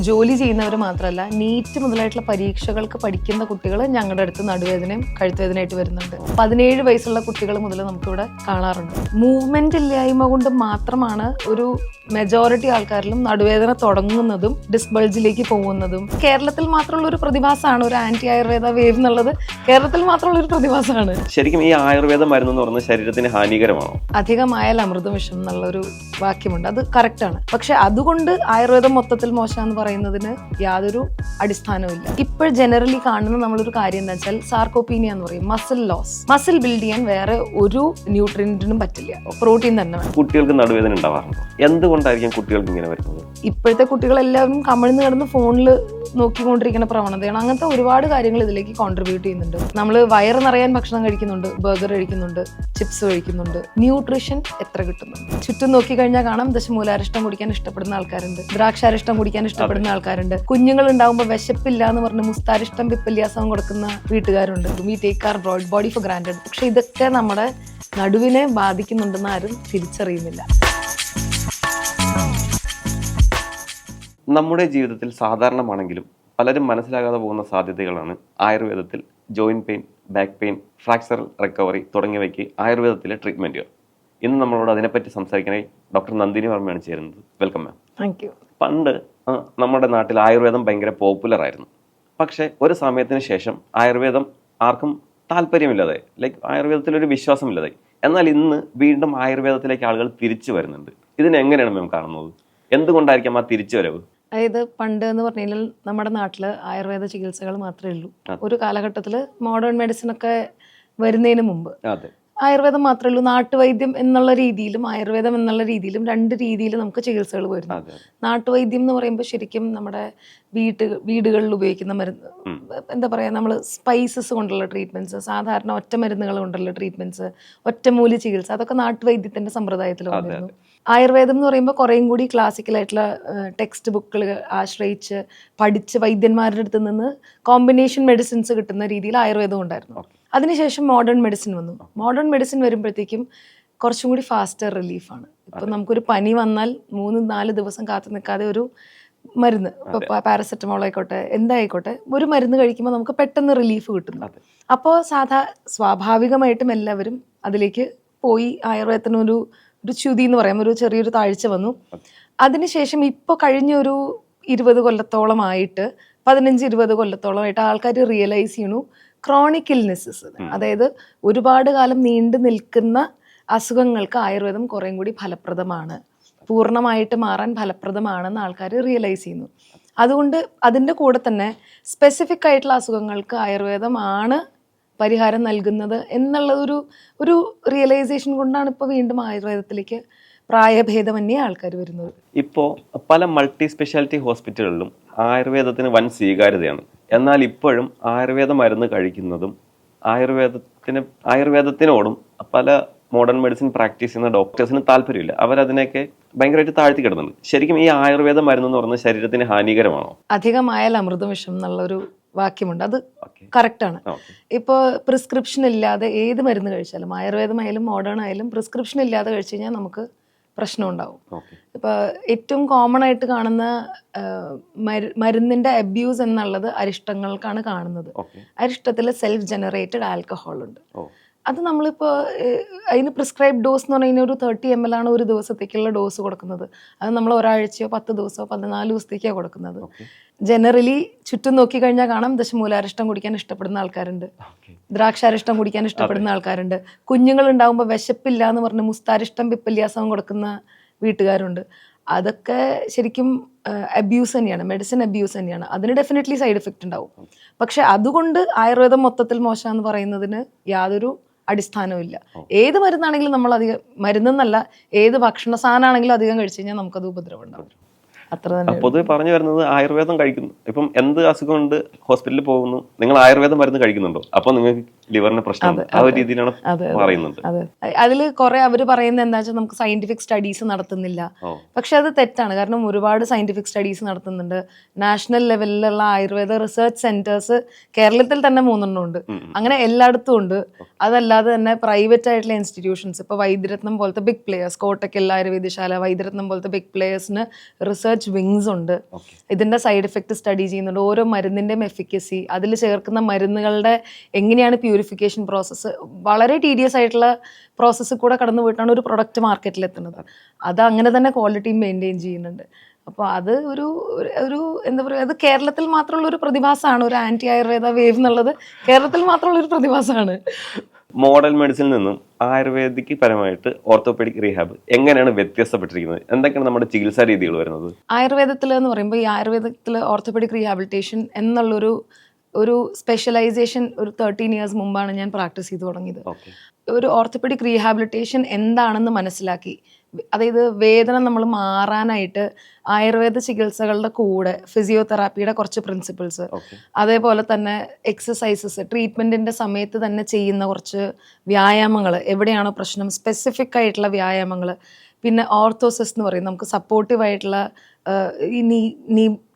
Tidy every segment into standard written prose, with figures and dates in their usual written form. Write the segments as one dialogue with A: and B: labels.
A: ജോലി ചെയ്യുന്നവർ മാത്രമല്ല നീറ്റ് മുതലായിട്ടുള്ള പരീക്ഷകൾക്ക് പഠിക്കുന്ന കുട്ടികൾ ഞങ്ങളുടെ അടുത്ത് നടുവേദനയും കഴുത്തുവേദനയായിട്ട് വരുന്നുണ്ട്. 17 വയസ്സുള്ള കുട്ടികൾ മുതൽ നമുക്കിവിടെ കാണാറുണ്ട്. മൂവ്മെന്റ് ഇല്ലായ്മ കൊണ്ട് മാത്രമാണ് ഒരു മെജോറിറ്റി ആൾക്കാരിലും നടുവേദന തുടങ്ങുന്നതും ഡിസ്ബൾജിലേക്ക് പോകുന്നതും. കേരളത്തിൽ മാത്രമുള്ള ഒരു പ്രതിഭാസമാണ് ഒരു ആന്റി ആയുർവേദ വേവ് എന്നുള്ളത്. കേരളത്തിൽ മാത്രമുള്ള ഒരു പ്രതിഭാസമാണ്.
B: ശരിക്കും ഈ ആയുർവേദ മരുന്ന് എന്ന് പറയുന്നത് ശരീരത്തിന് ഹാനികരമാണോ?
A: അധികമായാൽ അമൃതം വിഷം എന്നുള്ളൊരു വാക്യമുണ്ട്, അത് കറക്റ്റാണ്. പക്ഷെ അതുകൊണ്ട് ആയുർവേദം മൊത്തത്തിൽ മോശമെന്ന് പറയുന്നതിന് യാതൊരു അടിസ്ഥാനവും ഇല്ല. ഇപ്പോൾ ജനറലി കാണുന്ന നമ്മളൊരു കാര്യം എന്താ വെച്ചാൽ സാർക്കോപീനിയ എന്ന് പറയും, മസിൽ ലോസ്. മസിൽ ബിൽഡ് ചെയ്യാൻ വേറെ ഒരു ന്യൂട്രിയന്റിനും പറ്റില്ല, പ്രോട്ടീൻ തന്നെ വേണം.
B: കുട്ടികൾക്ക് നടുവേദന ഉണ്ടാവാറുണ്ടോ? എന്തുകൊണ്ടായിരിക്കും കുട്ടികൾക്ക് ഇങ്ങനെ വരുന്നത്?
A: ഇപ്പോഴത്തെ കുട്ടികളെല്ലാവരും കമിഴ്ന്ന് കിടന്ന് ഫോണിൽ നോക്കിക്കൊണ്ടിരിക്കുന്ന പ്രവണതയാണ്. അങ്ങനത്തെ ഒരുപാട് കാര്യങ്ങൾ ഇതിലേക്ക് കോൺട്രിബ്യൂട്ട് ചെയ്യുന്നുണ്ട്. നമ്മൾ വയറ് നിറയാൻ ഭക്ഷണം കഴിക്കുന്നുണ്ട്, ബർഗർ കഴിക്കുന്നുണ്ട്, ചിപ്സ് കഴിക്കുന്നുണ്ട്, ന്യൂട്രീഷൻ എത്ര കിട്ടുന്നുണ്ട്? ചുറ്റും നോക്കിക്കഴിഞ്ഞാൽ കാണാം ദശമൂലാരിഷ്ടം കുടിക്കാൻ ഇഷ്ടപ്പെടുന്ന ആൾക്കാരുണ്ട്, ദ്രാക്ഷാരിഷ്ടം കുടിക്കാൻ ഇഷ്ടപ്പെടുന്ന ആൾക്കാരുണ്ട്. കുഞ്ഞുങ്ങൾ ഉണ്ടാവുമ്പോൾ വിശപ്പില്ല എന്ന് പറഞ്ഞ് മുസ്താരിഷ്ടം പിപ്പല്യാസം കൊടുക്കുന്ന വീട്ടുകാരുണ്ട്. We take our broad body for granted. പക്ഷെ ഇതൊക്കെ നമ്മുടെ നടുവിനെ ബാധിക്കുന്നുണ്ടെന്ന് ആരും തിരിച്ചറിയുന്നില്ല.
B: നമ്മുടെ ജീവിതത്തിൽ സാധാരണമാണെങ്കിലും പലരും മനസ്സിലാകാതെ പോകുന്ന സാധ്യതകളാണ് ആയുർവേദത്തിൽ joint pain, back pain, fractural recovery തുടങ്ങിയവയ്ക്ക് ആയുർവേദത്തിലെ ട്രീറ്റ്മെന്റുകൾ. ഇന്ന് നമ്മളോട് അതിനെപ്പറ്റി സംസാരിക്കാനായി ഡോക്ടർ നന്ദിനി വർമ്മയാണ് ചേരുന്നത്. Welcome ma'am.
A: Thank you.
B: പണ്ട് നമ്മുടെ നാട്ടിൽ ആയുർവേദം ഭയങ്കര പോപ്പുലർ ആയിരുന്നു. പക്ഷെ ഒരു സമയത്തിന് ശേഷം ആയുർവേദം ആർക്കും താല്പര്യമില്ലാതായി, ലൈക്ക് ആയുർവേദത്തിലൊരു വിശ്വാസമില്ലാതായി. എന്നാൽ ഇന്ന് വീണ്ടും ആയുർവേദത്തിലേക്ക് ആളുകൾ തിരിച്ചു വരുന്നുണ്ട്. ഇതിനെങ്ങനെയാണ് മാം കാണുന്നത്? എന്തുകൊണ്ടായിരിക്കാം ആ തിരിച്ചു വരവ്?
A: അതായത് പണ്ട് എന്ന് പറഞ്ഞാൽ നമ്മുടെ നാട്ടിൽ ആയുർവേദ ചികിത്സകൾ മാത്രമേ ഉള്ളൂ. ഒരു കാലഘട്ടത്തിൽ മോഡേൺ മെഡിസിൻ ഒക്കെ വരുന്നതിന് മുമ്പ് ആയുർവേദം മാത്രമേ ഉള്ളൂ. നാട്ടുവൈദ്യം എന്നുള്ള രീതിയിലും ആയുർവേദം എന്നുള്ള രീതിയിലും രണ്ട് രീതിയിൽ നമുക്ക് ചികിത്സകൾ വരുന്നു. നാട്ടുവൈദ്യം എന്ന് പറയുമ്പോൾ ശരിക്കും നമ്മുടെ വീടുകളിൽ ഉപയോഗിക്കുന്ന മരുന്ന്, എന്താ പറയുക, നമ്മൾ സ്പൈസസ് കൊണ്ടുള്ള ട്രീറ്റ്മെന്റ്സ്, സാധാരണ ഒറ്റ മരുന്നുകൾ കൊണ്ടുള്ള ട്രീറ്റ്മെന്റ്സ്, ഒറ്റമൂലി ചികിത്സ, അതൊക്കെ നാട്ടുവൈദ്യത്തിന്റെ സമ്പ്രദായത്തിൽ വന്നിരുന്നു. ആയുർവേദം എന്ന് പറയുമ്പോൾ കുറേയും കൂടി ക്ലാസിക്കലായിട്ടുള്ള ടെക്സ്റ്റ് ബുക്കുകൾ ആശ്രയിച്ച് പഠിച്ച് വൈദ്യന്മാരുടെ അടുത്ത് നിന്ന് കോമ്പിനേഷൻ മെഡിസിൻസ് കിട്ടുന്ന രീതിയിൽ ആയുർവേദം ഉണ്ടായിരുന്നു. അതിനുശേഷം മോഡേൺ മെഡിസിൻ വന്നു. മോഡേൺ മെഡിസിൻ വരുമ്പോഴത്തേക്കും കുറച്ചും കൂടി ഫാസ്റ്റർ റിലീഫാണ്. ഇപ്പം നമുക്കൊരു പനി വന്നാൽ 3-4 ദിവസം കാത്തു നിൽക്കാതെ ഒരു മരുന്ന്, ഇപ്പോൾ പാരസെറ്റമോൾ ആയിക്കോട്ടെ എന്തായിക്കോട്ടെ, ഒരു മരുന്ന് കഴിക്കുമ്പോൾ നമുക്ക് പെട്ടെന്ന് റിലീഫ് കിട്ടുന്നു. അപ്പോൾ സ്വാഭാവികമായിട്ടും എല്ലാവരും അതിലേക്ക് പോയി. ആയുർവേദത്തിനൊരു ച്യുതി എന്ന് പറയാം, ഒരു ചെറിയൊരു താഴ്ച വന്നു. അതിനുശേഷം ഇപ്പോൾ കഴിഞ്ഞ ഒരു 20 കൊല്ലത്തോളമായിട്ട് 15-20 കൊല്ലത്തോളമായിട്ട് ആൾക്കാർ റിയലൈസ് ചെയ്യണു ക്രോണിക് ഇൽനെസ്സസ്, അതായത് ഒരുപാട് കാലം നീണ്ടു നിൽക്കുന്ന അസുഖങ്ങൾക്ക് ആയുർവേദം കുറേം കൂടി ഫലപ്രദമാണ്, പൂർണ്ണമായിട്ട് മാറാൻ ഫലപ്രദമാണെന്ന് ആൾക്കാർ റിയലൈസ് ചെയ്യുന്നു. അതുകൊണ്ട് അതിൻ്റെ കൂടെ തന്നെ സ്പെസിഫിക് ആയിട്ടുള്ള അസുഖങ്ങൾക്ക് ആയുർവേദം ആണ് പരിഹാരം നൽകുന്നത് എന്നുള്ള ഒരു റിയലൈസേഷൻ കൊണ്ടാണ് ഇപ്പോൾ വീണ്ടും ആയുർവേദത്തിലേക്ക് പ്രായഭേദമന്യേ ആൾക്കാർ വരുന്നത്.
B: ഇപ്പോൾ പല മൾട്ടി സ്പെഷ്യാലിറ്റി ഹോസ്പിറ്റലുകളിലും ആയുർവേദത്തിന് വൻ സ്വീകാര്യതയാണ്. എന്നാൽ ഇപ്പോഴും ആയുർവേദ മരുന്ന് കഴിക്കുന്നതും ആയുർവേദത്തിനോടും പല മോഡേൺ മെഡിസിൻ പ്രാക്ടീസ് ചെയ്യുന്ന ഡോക്ടേഴ്സിന് താല്പര്യമില്ല. അവരതിനെയൊക്കെ ഭയങ്കരമായിട്ട് താഴ്ത്തി കിടന്നുണ്ട്. ശരിക്കും ഈ ആയുർവേദ മരുന്ന് എന്ന് പറയുന്നത് ശരീരത്തിന് ഹാനികരമാണോ?
A: അധികമായാൽ അമൃതം വിഷം എന്നുള്ളൊരു വാക്യമുണ്ട്, അത് കറക്റ്റാണ്. ഇപ്പോൾ പ്രിസ്ക്രിപ്ഷൻ ഇല്ലാതെ ഏത് മരുന്ന് കഴിച്ചാലും, ആയുർവേദമായാലും മോഡേൺ ആയാലും, പ്രിസ്ക്രിപ്ഷൻ ഇല്ലാതെ കഴിച്ചു കഴിഞ്ഞാൽ നമുക്ക് പ്രശ്നം ഉണ്ടാവും. ഇപ്പോൾ ഏറ്റവും കോമൺ ആയിട്ട് കാണുന്ന മരുന്നിന്റെ അബ്യൂസ് എന്നുള്ളത് അരിഷ്ടങ്ങൾക്കാണ് കാണുന്നത്. അരിഷ്ടത്തിൽ സെൽഫ് ജനറേറ്റഡ് ആൽക്കഹോൾ ഉണ്ട്. അത് നമ്മളിപ്പോൾ അതിന് പ്രിസ്ക്രൈബ് ഡോസ് എന്ന് പറഞ്ഞാൽ ഒരു 30 ml ആണ് ഒരു ദിവസത്തേക്കുള്ള ഡോസ് കൊടുക്കുന്നത്. അത് നമ്മൾ ഒരാഴ്ചയോ 10 ദിവസമോ 14 ദിവസത്തേക്കാണ് കൊടുക്കുന്നത്. ജനറലി ചുറ്റും നോക്കിക്കഴിഞ്ഞാൽ കാണാം ദശമൂലാരിഷ്ടം കുടിക്കാൻ ഇഷ്ടപ്പെടുന്ന ആൾക്കാരുണ്ട്, ദ്രാക്ഷാരിഷ്ടം കുടിക്കാൻ ഇഷ്ടപ്പെടുന്ന ആൾക്കാരുണ്ട്. കുഞ്ഞുങ്ങൾ ഉണ്ടാകുമ്പോൾ വിശപ്പില്ല എന്ന് പറഞ്ഞ് മുസ്താരിഷ്ടം പിപ്പല്യാസം കൊടുക്കുന്ന വീട്ടുകാരുണ്ട്. അതൊക്കെ ശരിക്കും അബ്യൂസ് തന്നെയാണ്, മെഡിസിൻ അബ്യൂസ് തന്നെയാണ്. അതിന് ഡെഫിനറ്റ്ലി സൈഡ് എഫക്റ്റ് ഉണ്ടാവും. പക്ഷെ അതുകൊണ്ട് ആയുർവേദം മൊത്തത്തിൽ മോശമെന്ന് പറയുന്നതിന് യാതൊരു അടിസ്ഥാനവും ഇല്ല. ഏത് മരുന്നാണെങ്കിലും നമ്മൾ അധികം, മരുന്നെന്നല്ല, ഏത് ഭക്ഷണ സാധനമാണെങ്കിലും അധികം കഴിച്ചു കഴിഞ്ഞാൽ നമുക്കത് ഉപദ്രവം ഉണ്ടാവും. അത്ര തന്നെ.
B: പൊതുവെ പറഞ്ഞു വരുന്നത് ആയുർവേദം കഴിക്കുന്നു. ഇപ്പം എന്ത് അസുഖമുണ്ട് ഹോസ്പിറ്റലിൽ പോകുന്നു, നിങ്ങൾ ആയുർവേദം മരുന്ന് കഴിക്കുന്നുണ്ടോ? അപ്പോൾ നിങ്ങൾക്ക് ലിവറിന് പ്രശ്നമുണ്ട്, ആ ഒരു രീതിയിലാണ് പറയുന്നത്.
A: അതെ, അതിൽ കുറെ അവർ പറയുന്നത് എന്താ വെച്ചാൽ നമുക്ക് സയന്റിഫിക് സ്റ്റഡീസ് നടത്തുന്നില്ല. പക്ഷെ അത് തെറ്റാണ്. കാരണം ഒരുപാട് സയന്റിഫിക് സ്റ്റഡീസ് നടത്തുന്നുണ്ട്. നാഷണൽ ലെവലിലുള്ള ആയുർവേദ റിസർച്ച് സെന്റേഴ്സ് കേരളത്തിൽ തന്നെ 3 ഉണ്ട്. അങ്ങനെ എല്ലായിടത്തും ഉണ്ട്. അതല്ലാതെ തന്നെ പ്രൈവറ്റ് ആയിട്ടുള്ള ഇൻസ്റ്റിറ്റ്യൂഷൻസ്, ഇപ്പോൾ വൈദ്യരത്നം പോലത്തെ ബിഗ് പ്ലേയേഴ്സ്, കോട്ടക്കൽ ആയുർവേദശാല, വൈദ്യരത്നം പോലത്തെ ബിഗ് പ്ലേയേഴ്സിന് റിസർച്ച് വിങ്സ് ഉണ്ട്. ഇതിന്റെ സൈഡ് എഫക്ട് സ്റ്റഡി ചെയ്യുന്നുണ്ട്. ഓരോ മരുന്നിന്റെയും എഫിക്കസി, അതിൽ ചേർക്കുന്ന മരുന്നുകളുടെ എങ്ങനെയാണ് പ്യൂരിഫിക്കേഷൻ പ്രോസസ്സ്, വളരെ ടീഡിയസ് ആയിട്ടുള്ള പ്രോസസ്സ് കൂടെ കടന്നു പോയിട്ടാണ് ഒരു പ്രൊഡക്റ്റ് മാർക്കറ്റിൽ എത്തുന്നത്. അത് അങ്ങനെ തന്നെ ക്വാളിറ്റി മെയിൻറ്റെയിൻ ചെയ്യുന്നുണ്ട്. അപ്പോൾ അത് ഒരു ഒരു എന്താ പറയുക, അത് കേരളത്തിൽ മാത്രമുള്ള ഒരു പ്രതിഭാസമാണ്. ഒരു ആന്റി ആയുർവേദ വേവ് എന്നുള്ളത് കേരളത്തിൽ മാത്രമുള്ള ഒരു പ്രതിഭാസമാണ്.
B: മോഡേൺ മെഡിസിനിൽ നിന്നും ആയുർവേദിക് പരമായിട്ട് ഓർത്തോപെഡിക് റീഹാബ് എങ്ങനെയാണ് വ്യത്യസ്തപ്പെട്ടിരിക്കുന്നത്? എന്തൊക്കെയാണ് നമ്മുടെ ചികിത്സാ രീതികൾ വരുന്നത്?
A: ആയുർവേദത്തിൽ എന്ന് പറയുമ്പോൾ ഈ ആയുർവേദത്തിൽ ഓർത്തോപെഡിക് റീഹാബിലിറ്റേഷൻ ഒരു സ്പെഷ്യലൈസേഷൻ ഒരു 13 years മുമ്പാണ് ഞാൻ പ്രാക്ടീസ് ചെയ്ത് തുടങ്ങിയത്. ഒരു ഓർത്തോപെഡിക് റീഹാബിലിറ്റേഷൻ എന്താണെന്ന് മനസ്സിലാക്കി, അതായത് വേദന നമ്മൾ മാറാനായിട്ട് ആയുർവേദ ചികിത്സകളുടെ കൂടെ ഫിസിയോതെറാപ്പിയുടെ കുറച്ച് പ്രിൻസിപ്പിൾസ്, അതേപോലെ തന്നെ എക്സസൈസസ്, ട്രീറ്റ്മെൻറ്റിൻ്റെ സമയത്ത് തന്നെ ചെയ്യുന്ന കുറച്ച് വ്യായാമങ്ങൾ, എവിടെയാണോ പ്രശ്നം സ്പെസിഫിക് ആയിട്ടുള്ള വ്യായാമങ്ങൾ, പിന്നെ ഓർത്തോസിസ് എന്ന് പറയും, നമുക്ക് സപ്പോർട്ടീവ് ആയിട്ടുള്ള ഈ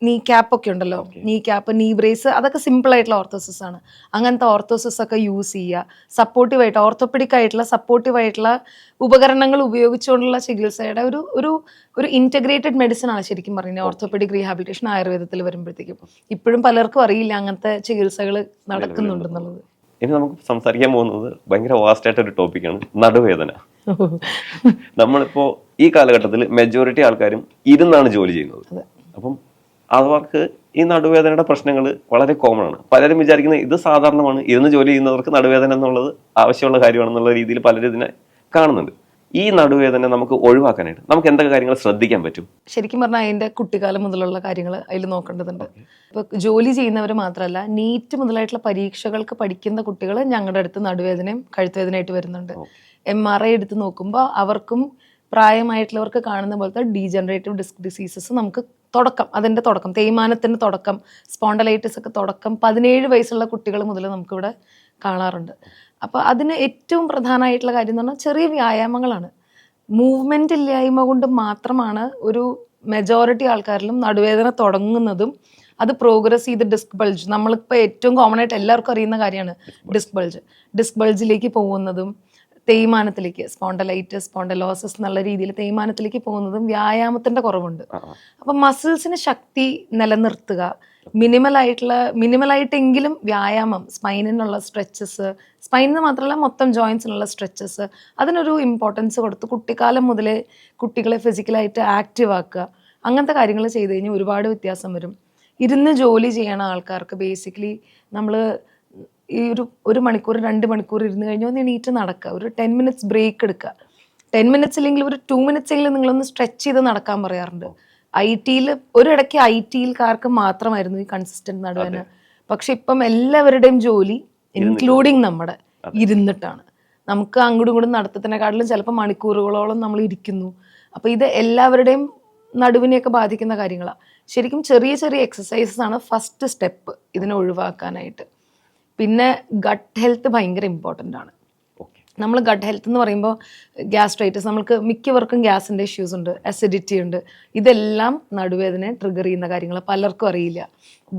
A: നീ ക്യാപ്പ് ഒക്കെ ഉണ്ടല്ലോ, നീ ക്യാപ്പ്, നീ ബ്രേസ്, അതൊക്കെ സിമ്പിൾ ആയിട്ടുള്ള ഓർത്തോസിസ് ആണ്. അങ്ങനത്തെ ഓർത്തോസിസ് ഒക്കെ യൂസ് ചെയ്യുക. സപ്പോർട്ടീവായിട്ട് ഓർത്തോപെഡിക് ആയിട്ടുള്ള സപ്പോർട്ടീവ് ആയിട്ടുള്ള ഉപകരണങ്ങൾ ഉപയോഗിച്ചുകൊണ്ടുള്ള ചികിത്സയുടെ ഒരു ഇൻറ്റഗ്രേറ്റഡ് മെഡിസിൻ ആണ് ശരിക്കും പറയുന്നത് ഓർത്തോപെഡിക് റീഹാബിലിറ്റേഷൻ ആയുർവേദത്തിൽ വരുമ്പോഴത്തേക്കും. ഇപ്പോഴും പലർക്കും അറിയില്ല അങ്ങനത്തെ ചികിത്സകൾ നടക്കുന്നുണ്ടെന്നുള്ളത്.
B: ഇനി നമുക്ക് സംസാരിക്കാൻ പോകുന്നത് ഭയങ്കര വാസ്റ്റ് ആയിട്ടൊരു ടോപ്പിക്കാണ്, നടുവേദന. നമ്മളിപ്പോ ഈ കാലഘട്ടത്തിൽ മെജോറിറ്റി ആൾക്കാരും ഇരുന്നാണ് ജോലി ചെയ്യുന്നത്. അപ്പം അവർക്ക് ഈ നടുവേദനയുടെ പ്രശ്നങ്ങൾ വളരെ കോമൺ ആണ്. പലരും വിചാരിക്കുന്നത് ഇത് സാധാരണമാണ്, ഇരുന്ന് ജോലി ചെയ്യുന്നവർക്ക് നടുവേദന എന്നുള്ളത് ആവശ്യമുള്ള കാര്യമാണെന്നുള്ള രീതിയിൽ പലരും ഇതിനെ കാണുന്നുണ്ട്. ഈ നടുവേദന നമുക്ക് ഒഴിവാക്കാനായിട്ട് നമുക്ക് എന്തൊക്കെ കാര്യങ്ങൾ ശ്രദ്ധിക്കാൻ പറ്റും?
A: ശരിക്കും പറഞ്ഞാൽ അതിന്റെ കുട്ടിക്കാലം മുതലുള്ള കാര്യങ്ങൾ അതിൽ നോക്കേണ്ടതുണ്ട്. ഇപ്പൊ ജോലി ചെയ്യുന്നവർ മാത്രമല്ല, നീറ്റ് മുതലായിട്ടുള്ള പരീക്ഷകൾക്ക് പഠിക്കുന്ന കുട്ടികൾ ഞങ്ങളുടെ അടുത്ത് നടുവേദനയും കഴുത്തുവേദനയായിട്ട് വരുന്നുണ്ട്. MRI എടുത്ത് നോക്കുമ്പോൾ അവർക്കും പ്രായമായിട്ടുള്ളവർക്ക് കാണുന്ന പോലത്തെ ഡീജനറേറ്റീവ് ഡിസ്ക് ഡിസീസസ് നമുക്ക് അതിൻ്റെ തുടക്കം, തേയ്മാനത്തിൻ്റെ തുടക്കം, സ്പോണ്ടലൈറ്റിസ് ഒക്കെ തുടക്കം 17 വയസ്സുള്ള കുട്ടികൾ മുതൽ നമുക്കിവിടെ കാണാറുണ്ട്. അപ്പോൾ അതിന് ഏറ്റവും പ്രധാനമായിട്ടുള്ള കാര്യം എന്ന് പറഞ്ഞാൽ ചെറിയ വ്യായാമങ്ങളാണ്. മൂവ്മെൻ്റ് ഇല്ലായ്മ കൊണ്ട് മാത്രമാണ് ഒരു മെജോറിറ്റി ആൾക്കാരിലും നടുവേദന തുടങ്ങുന്നതും അത് പ്രോഗ്രസ് ചെയ്ത് ഡിസ്ക് ബൾജ്, നമ്മളിപ്പോൾ ഏറ്റവും കോമൺ ആയിട്ട് എല്ലാവർക്കും അറിയുന്ന കാര്യമാണ് ഡിസ്ക് ബൾജിലേക്ക് പോകുന്നതും തേയ്മാനത്തിലേക്ക്, സ്പോണ്ടലൈറ്റിസ്, സ്പോണ്ടലോസിസ് എന്നുള്ള രീതിയിൽ തേയ്മാനത്തിലേക്ക് പോകുന്നതും വ്യായാമത്തിന്റെ കുറവുണ്ട്. അപ്പം മസിൽസിന് ശക്തി നിലനിർത്തുക, മിനിമലായിട്ടെങ്കിലും വ്യായാമം, സ്പൈനിനുള്ള സ്ട്രെച്ചസ്, സ്പൈനിന് മാത്രമല്ല മൊത്തം ജോയിൻസിനുള്ള സ്ട്രെച്ചസ്, അതിനൊരു ഇമ്പോർട്ടൻസ് കൊടുത്ത് കുട്ടിക്കാലം മുതലേ കുട്ടികളെ ഫിസിക്കലായിട്ട് ആക്റ്റീവ് ആക്കുക. അങ്ങനത്തെ കാര്യങ്ങൾ ചെയ്ത് കഴിഞ്ഞാൽ ഒരുപാട് വ്യത്യാസം വരും. ഇരുന്ന് ജോലി ചെയ്യണ ആൾക്കാർക്ക് ബേസിക്കലി നമ്മൾ ഈ ഒരു മണിക്കൂർ 2 മണിക്കൂർ ഇരുന്ന് കഴിഞ്ഞാൽ ഒന്ന് എണീറ്റ് നടക്കുക, ഒരു 10 minutes ബ്രേക്ക് എടുക്കുക. 10 minutes അല്ലെങ്കിൽ ഒരു 2 minutes എങ്കിലും നിങ്ങളൊന്ന് സ്ട്രെച്ച് ചെയ്ത് നടക്കാൻ പറയാറുണ്ട്. ഒരിടയ്ക്ക് IT-ക്കാർക്ക് മാത്രമായിരുന്നു ഈ കൺസിസ്റ്റന്റ് നടുവേദന. പക്ഷെ ഇപ്പം എല്ലാവരുടെയും ജോലി ഇൻക്ലൂഡിങ് നമ്മുടെ ഇരുന്നിട്ടാണ്. നമുക്ക് അങ്ങോട്ടും ഇങ്ങോട്ടും നടത്തത്തിനെക്കാട്ടിലും ചിലപ്പോൾ മണിക്കൂറുകളോളം നമ്മൾ ഇരിക്കുന്നു. അപ്പോൾ ഇത് എല്ലാവരുടെയും നടുവിനെയൊക്കെ ബാധിക്കുന്ന കാര്യങ്ങളാണ്. ശരിക്കും ചെറിയ ചെറിയ എക്സസൈസസ് ആണ് ഫസ്റ്റ് സ്റ്റെപ്പ് ഇതിനെ ഒഴിവാക്കാനായിട്ട്. പിന്നെ ഗട്ട് ഹെൽത്ത് ഭയങ്കര ഇമ്പോർട്ടൻ്റ് ആണ്. നമ്മൾ ഗട്ട് ഹെൽത്ത് എന്ന് പറയുമ്പോൾ ഗ്യാസ്ട്രൈറ്റിസ്, നമ്മൾക്ക് മിക്കവർക്കും ഗ്യാസിൻ്റെ ഇഷ്യൂസ് ഉണ്ട്, അസിഡിറ്റി ഉണ്ട്. ഇതെല്ലാം നടുവേദനയെ ട്രിഗർ ചെയ്യുന്ന കാര്യങ്ങൾ പലർക്കും അറിയില്ല.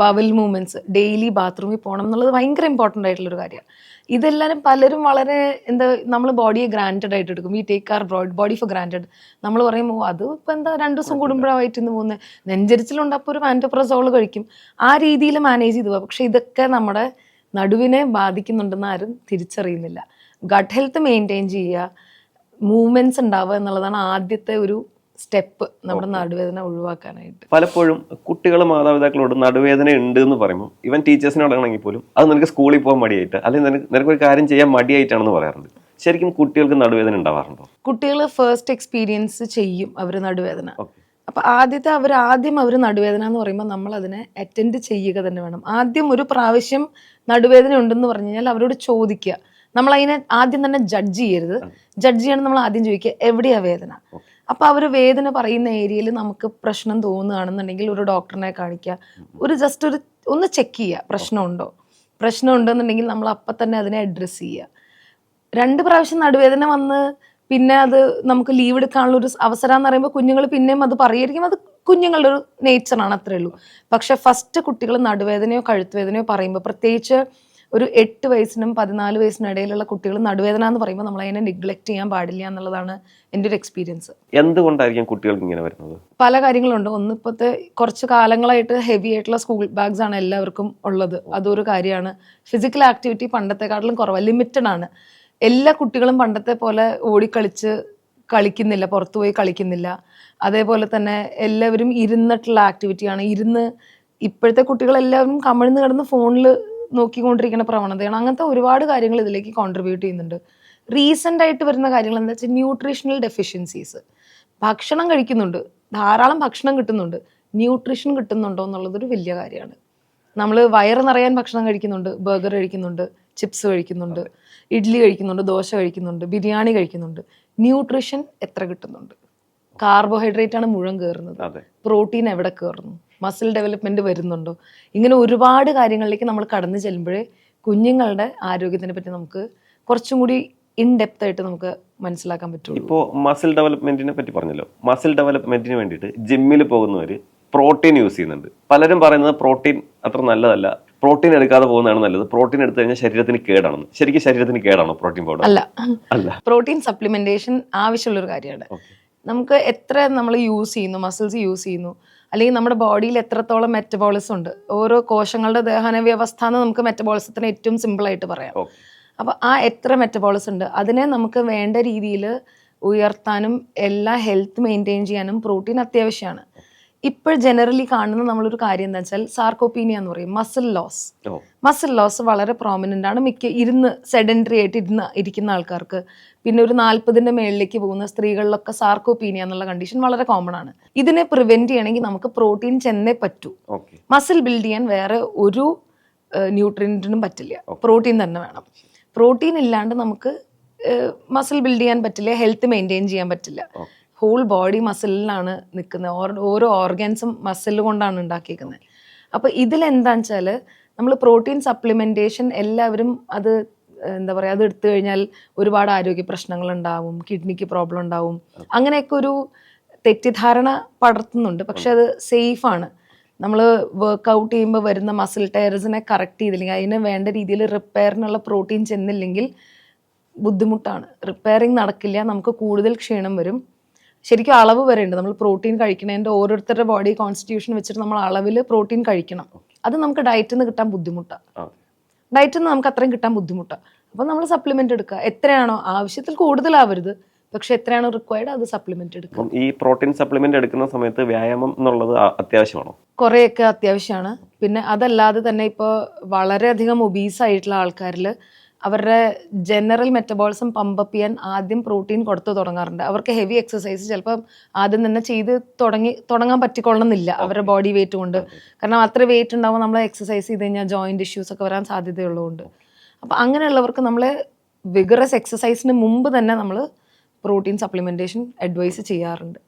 A: ബവൽ മൂവ്മെൻറ്റ്സ്, ഡെയിലി ബാത്റൂമിൽ പോകണം എന്നുള്ളത് ഭയങ്കര ഇമ്പോർട്ടൻ്റ് ആയിട്ടുള്ളൊരു കാര്യമാണ്. ഇതെല്ലാവരും പലരും വളരെ നമ്മൾ ബോഡിയെ ഗ്രാൻറ്റഡ് ആയിട്ട് എടുക്കും. We take our body for granted. നമ്മൾ പറയും അത് ഇപ്പം എന്താ 2 ദിവസം കൂടുമ്പോഴാണ് വയറ്റിന്ന് പോകുന്നത്, നെഞ്ചരിച്ചിലുണ്ട് അപ്പോൾ ഒരു പാൻറ്റോപ്രസോൾ കഴിക്കും, ആ രീതിയിൽ മാനേജ് ചെയ്തു പോകാം. പക്ഷെ ഇതൊക്കെ നമ്മുടെ നടുവിനെ ബാധിക്കുന്നുണ്ടെന്ന് ആരും തിരിച്ചറിയുന്നില്ല. ഗട്ട് ഹെൽത്ത് മെയിൻറ്റെയിൻ ചെയ്യുക, മൂവ്മെന്റ്സ് ഉണ്ടാവുക എന്നുള്ളതാണ് ആദ്യത്തെ ഒരു സ്റ്റെപ്പ് നമ്മുടെ നടുവേദന ഒഴിവാക്കാനായിട്ട്.
B: പലപ്പോഴും കുട്ടികൾ മാതാപിതാക്കളോട് നടുവേദന ഉണ്ട് എന്ന് പറയുമ്പോൾ ഇവൻ ടീച്ചേഴ്സിനോടാണെങ്കിൽ പോലും അത് നിനക്ക് സ്കൂളിൽ പോകാൻ മടിയായിട്ട്, അല്ലെങ്കിൽ നിനക്കൊരു കാര്യം ചെയ്യാൻ മടിയായിട്ടാണെന്ന് പറയാറുണ്ട്. ശരിക്കും കുട്ടികൾക്ക് നടുവേദന ഉണ്ടാവാറുണ്ടോ?
A: കുട്ടികൾ ഫസ്റ്റ് എക്സ്പീരിയൻസ് ചെയ്യും അവർ നടുവേദന. അപ്പം ആദ്യം അവർ നടുവേദന എന്ന് പറയുമ്പോൾ നമ്മൾ അതിനെ അറ്റൻഡ് ചെയ്യുക തന്നെ വേണം. ആദ്യം ഒരു പ്രാവശ്യം നടുവേദന ഉണ്ടെന്ന് പറഞ്ഞു കഴിഞ്ഞാൽ അവരോട് ചോദിക്കുക. നമ്മളതിനെ ആദ്യം തന്നെ ജഡ്ജ് ചെയ്യരുത്. ജഡ്ജ് ചെയ്യണം, നമ്മൾ ആദ്യം ചോദിക്കുക എവിടെയാ വേദന. അപ്പോൾ അവർ വേദന പറയുന്ന ഏരിയയിൽ നമുക്ക് പ്രശ്നം തോന്നുകയാണെന്നുണ്ടെങ്കിൽ ഒരു ഡോക്ടറിനെ കാണിക്കുക, ജസ്റ്റ് ഒന്ന് ചെക്ക് ചെയ്യുക പ്രശ്നമുണ്ടോ. പ്രശ്നം ഉണ്ടെന്നുണ്ടെങ്കിൽ നമ്മൾ അപ്പം തന്നെ അതിനെ അഡ്രസ്സ് ചെയ്യുക. 2 പ്രാവശ്യം നടുവേദന വന്ന് പിന്നെ അത് നമുക്ക് ലീവ് എടുക്കാനുള്ള ഒരു അവസരം എന്ന് പറയുമ്പോൾ കുഞ്ഞുങ്ങൾ പിന്നെയും അത് പറയുമായിരിക്കും. അത് കുഞ്ഞുങ്ങളുടെ ഒരു നേച്ചറാണ്, അത്രേ ഉള്ളൂ. പക്ഷെ ഫസ്റ്റ് കുട്ടികൾ നടുവേദനയോ കഴുത്തുവേദനയോ പറയുമ്പോൾ, പ്രത്യേകിച്ച് ഒരു 8 വയസ്സിനും 14 വയസ്സിനും ഇടയിലുള്ള കുട്ടികൾ നടുവേദന എന്ന് പറയുമ്പോൾ നമ്മൾ അതിനെ നെഗ്ലക്ട് ചെയ്യാൻ പാടില്ല എന്നുള്ളതാണ് എൻ്റെ ഒരു എക്സ്പീരിയൻസ്.
B: എന്തുകൊണ്ടായിരിക്കും കുട്ടികൾക്ക് ഇങ്ങനെ വരുന്നത്?
A: പല കാര്യങ്ങളുണ്ട്. ഒന്ന്, ഇപ്പോഴത്തെ കുറച്ച് കാലങ്ങളായിട്ട് ഹെവി ആയിട്ടുള്ള സ്കൂൾ ബാഗ്സ് ആണ് എല്ലാവർക്കും ഉള്ളത്. അതൊരു കാര്യമാണ്. ഫിസിക്കൽ ആക്ടിവിറ്റി പണ്ടത്തെക്കാട്ടിലും കുറവാണ്, ലിമിറ്റഡ് ആണ്. എല്ലാ കുട്ടികളും പണ്ടത്തെ പോലെ ഓടിക്കളിച്ച് കളിക്കുന്നില്ല, പുറത്തു പോയി കളിക്കുന്നില്ല. അതേപോലെ തന്നെ എല്ലാവരും ഇരുന്നിട്ടുള്ള ആക്ടിവിറ്റിയാണ്. ഇപ്പോഴത്തെ കുട്ടികളെല്ലാവരും കമിഴ്ന്ന് കിടന്ന് ഫോണിൽ നോക്കിക്കൊണ്ടിരിക്കുന്ന പ്രവണതയാണ്. അങ്ങനത്തെ ഒരുപാട് കാര്യങ്ങൾ ഇതിലേക്ക് കോൺട്രിബ്യൂട്ട് ചെയ്യുന്നുണ്ട്. റീസെൻ്റ് ആയിട്ട് വരുന്ന കാര്യങ്ങൾ എന്താ വെച്ചാൽ ന്യൂട്രീഷണൽ ഡെഫിഷ്യൻസീസ്. ഭക്ഷണം കഴിക്കുന്നുണ്ട്, ധാരാളം ഭക്ഷണം കിട്ടുന്നുണ്ട്, ന്യൂട്രീഷൻ കിട്ടുന്നുണ്ടോ എന്നുള്ളതൊരു വലിയ കാര്യമാണ്. നമ്മൾ വയറ് നിറയാൻ ഭക്ഷണം കഴിക്കുന്നുണ്ട്, ബർഗർ കഴിക്കുന്നുണ്ട്, ചിപ്സ് കഴിക്കുന്നുണ്ട്, ഇഡ്ഡലി കഴിക്കുന്നുണ്ട്, ദോശ കഴിക്കുന്നുണ്ട്, ബിരിയാണി കഴിക്കുന്നുണ്ട്. ന്യൂട്രീഷൻ എത്ര കിട്ടുന്നുണ്ട്? കാർബോഹൈഡ്രേറ്റ് ആണ് മുഴുവൻ കയറുന്നത്, പ്രോട്ടീൻ എവിടെ കയറുന്നു, മസിൽ ഡെവലപ്മെന്റ് വരുന്നുണ്ടോ? ഇങ്ങനെ ഒരുപാട് കാര്യങ്ങളിലേക്ക് നമ്മൾ കടന്നു ചെല്ലുമ്പോഴേ കുഞ്ഞുങ്ങളുടെ ആരോഗ്യത്തിനെ പറ്റി നമുക്ക് കുറച്ചും കൂടി ഇൻ ഡെപ്ത് ആയിട്ട് നമുക്ക് മനസ്സിലാക്കാൻ പറ്റുള്ളൂ.
B: ഇപ്പോൾ മസിൽ ഡെവലപ്മെന്റിനെ പറ്റി പറഞ്ഞല്ലോ. മസിൽ ഡെവലപ്മെന്റിന് വേണ്ടിയിട്ട് ജിമ്മിൽ പോകുന്നവർ പ്രോട്ടീൻ യൂസ് ചെയ്യുന്നുണ്ട്. പലരും പറയുന്നത് പ്രോട്ടീൻ അത്ര നല്ലതല്ല, പ്രോട്ടീൻ എടുക്കാതെ പോകുന്നതാണ് നല്ലത്, പ്രോട്ടീൻ എടുത്തു കഴിഞ്ഞാൽ ശരീരത്തിന് കേടാണെന്ന്. ശരിക്കും ശരീരത്തിന് കേടാണോ പ്രോട്ടീൻ പൗഡർ?
A: അല്ല. പ്രോട്ടീൻ സപ്ലിമെന്റേഷൻ ആവശ്യമുള്ളൊരു കാര്യമാണ്. നമുക്ക് എത്ര നമ്മൾ യൂസ് ചെയ്യുന്നു, മസിൽസ് യൂസ് ചെയ്യുന്നു, അല്ലെങ്കിൽ നമ്മുടെ ബോഡിയിൽ എത്രത്തോളം മെറ്റബോളിസം ഉണ്ട്, ഓരോ കോശങ്ങളുടെ ദഹന വ്യവസ്ഥ എന്ന് നമുക്ക് മെറ്റബോളിസത്തിന് ഏറ്റവും സിമ്പിളായിട്ട് പറയാം. അപ്പോൾ ആ എത്ര മെറ്റബോളിസം ഉണ്ട് അതിനെ നമുക്ക് വേണ്ട രീതിയിൽ ഉയർത്താനും എല്ലാ ഹെൽത്ത് മെയിൻറ്റെയിൻ ചെയ്യാനും പ്രോട്ടീൻ അത്യാവശ്യമാണ്. ഇപ്പോൾ ജനറലി കാണുന്ന നമ്മളൊരു കാര്യം എന്താ വെച്ചാൽ സാർക്കോപീനിയ എന്ന് പറയും, മസിൽ ലോസ് വളരെ പ്രോമിനൻ്റ് ആണ്. സെഡൻറ്ററി ആയിട്ട് ഇരിക്കുന്ന ആൾക്കാർക്ക്, പിന്നെ ഒരു 40ൻ്റെ മേളിലേക്ക് പോകുന്ന സ്ത്രീകളിലൊക്കെ സാർക്കോപീനിയ എന്നുള്ള കണ്ടീഷൻ വളരെ കോമൺ ആണ്. ഇതിനെ പ്രിവെന്റ് ചെയ്യണമെങ്കിൽ നമുക്ക് പ്രോട്ടീൻ ചെന്നേ പറ്റൂ. മസിൽ ബിൽഡ് ചെയ്യാൻ വേറെ ഒരു ന്യൂട്രിയൻറ്റിനും പറ്റില്ല, പ്രോട്ടീൻ തന്നെ വേണം. പ്രോട്ടീൻ ഇല്ലാണ്ട് നമുക്ക് മസിൽ ബിൽഡ് ചെയ്യാൻ പറ്റില്ല, ഹെൽത്ത് മെയിൻറ്റെയിൻ ചെയ്യാൻ പറ്റില്ല. ഹോൾ ബോഡി മസിലിലാണ് നിൽക്കുന്നത്, ഓരോ ഓർഗൻസും മസിൽ കൊണ്ടാണ് ഉണ്ടാക്കിയിരിക്കുന്നത്. അപ്പോൾ ഇതിലെന്താണെന്ന് വെച്ചാൽ നമ്മൾ പ്രോട്ടീൻ സപ്ലിമെൻറ്റേഷൻ എല്ലാവരും അത് എന്താ പറയുക, അത് എടുത്തു കഴിഞ്ഞാൽ ഒരുപാട് ആരോഗ്യ പ്രശ്നങ്ങൾ ഉണ്ടാവും, കിഡ്നിക്ക് പ്രോബ്ലം ഉണ്ടാവും, അങ്ങനെയൊക്കെ ഒരു തെറ്റിദ്ധാരണ പടർത്തുന്നുണ്ട്. പക്ഷെ അത് സേഫാണ്. നമ്മൾ വർക്കൗട്ട് ചെയ്യുമ്പോൾ വരുന്ന മസിൽ ടയർസിനെ കറക്റ്റ് ചെയ്തില്ലെങ്കിൽ, അതിന് വേണ്ട രീതിയിൽ റിപ്പയറിനുള്ള പ്രോട്ടീൻ ചെന്നില്ലെങ്കിൽ ബുദ്ധിമുട്ടാണ്. റിപ്പയറിങ് നടക്കില്ല, നമുക്ക് കൂടുതൽ ക്ഷീണം വരും. ശരിക്കും അളവ് വരെ ഉണ്ട്. നമ്മൾ പ്രോട്ടീൻ കഴിക്കണതിൻ്റെ ഓരോരുത്തരുടെ ബോഡി കോൺസ്റ്റിറ്റ്യൂഷൻ വെച്ചിട്ട് നമ്മൾ അളവിൽ പ്രോട്ടീൻ കഴിക്കണം. അത് നമുക്ക് ഡയറ്റിൽ നിന്ന് കിട്ടാൻ ബുദ്ധിമുട്ടാണ്. ഡയറ്റിൽ നിന്ന് നമുക്ക് അത്രയും കിട്ടാൻ ബുദ്ധിമുട്ടാണ്. അപ്പോൾ നമ്മൾ സപ്ലിമെന്റ് എടുക്കുക. എത്രയാണോ ആവശ്യത്തിൽ കൂടുതലാവരുത്, പക്ഷെ എത്രയാണോ റിക്വയർഡ് അത് സപ്ലിമെന്റ് എടുക്കുക.
B: ഈ പ്രോട്ടീൻ സപ്ലിമെന്റ് എടുക്കുന്ന സമയത്ത് വ്യായാമം എന്നുള്ളത് അത്യാവശ്യമാണോ?
A: കുറേയൊക്കെ അത്യാവശ്യമാണ്. പിന്നെ അതല്ലാതെ തന്നെ ഇപ്പോൾ വളരെയധികം ഒബീസ് ആയിട്ടുള്ള ആൾക്കാരിൽ അവരുടെ ജനറൽ മെറ്റബോളിസം പമ്പപ്പ് ചെയ്യാൻ ആദ്യം പ്രോട്ടീൻ കൊടുത്തു തുടങ്ങാറുണ്ട്. അവർക്ക് ഹെവി എക്സസൈസ് ചിലപ്പം ആദ്യം തന്നെ ചെയ്ത് തുടങ്ങാൻ പറ്റിക്കൊള്ളണമെന്നില്ല അവരുടെ ബോഡി വെയിറ്റ് കൊണ്ട്. കാരണം അത്ര വെയിറ്റ് ഉണ്ടാകുമ്പോൾ നമ്മൾ എക്സസൈസ് ചെയ്ത് കഴിഞ്ഞാൽ ജോയിന്റ് ഇഷ്യൂസ് ഒക്കെ വരാൻ സാധ്യതയുള്ളതുകൊണ്ട്. അപ്പോൾ അങ്ങനെയുള്ളവർക്ക് നമ്മൾ വിഗറസ് എക്സസൈസിന് മുമ്പ് തന്നെ നമ്മൾ പ്രോട്ടീൻ സപ്ലിമെൻറ്റേഷൻ അഡ്വൈസ് ചെയ്യാറുണ്ട്.